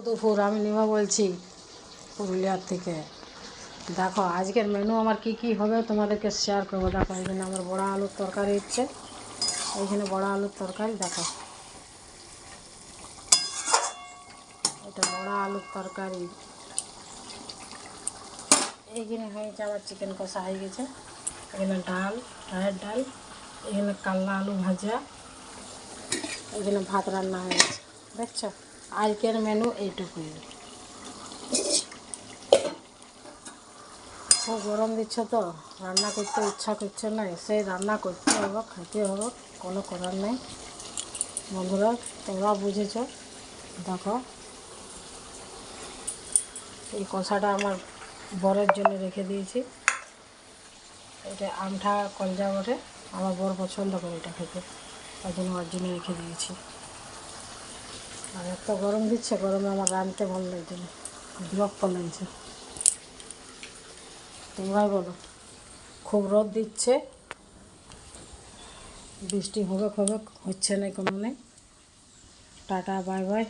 দুপুর আমি নিমা বলছি পুরুলিয়ার থেকে। দেখো আজকের মেনু আমার কি কি হবে তোমাদেরকে শেয়ার করবো। দেখো এখানে আমার বড়া আলুর তরকারি হচ্ছে, এইখানে বড়া আলুর তরকারি। দেখো এটা বড়া আলুর তরকারি। এইখানে হয়েছে আমার চিকেন কষা হয়ে গেছে, এখানে ডাল, রায়ের ডাল, এখানে কাল্লা আলু ভাজা, এখানে ভাত রান্না হয়ে গেছে। দেখছো আজকের মেনু এইটুকুই। খুব গরম দিচ্ছে তো রান্না করতে ইচ্ছা করছে না, সেই রান্না করতে হবে, খেতে হবে, কোনো করার নেই। বন্ধুরা তোমরা বুঝেছ। দেখো এই কষাটা আমার বরের জন্য রেখে দিয়েছি। এটা আমঠা কলজা বটে, আমার বর পছন্দ করে এটা খেতে, তাই জন্য ওর জন্য রেখে দিয়েছি। আর এত গরম দিচ্ছে, গরমে আমার রাঁধতে ভালো লাগছে না, বিরক্ত লাগছে। তোমরাই বলো। খুব রোদ দিচ্ছে, বৃষ্টি হবে হবে, হচ্ছে না কোনো নেই। Tata bye bye.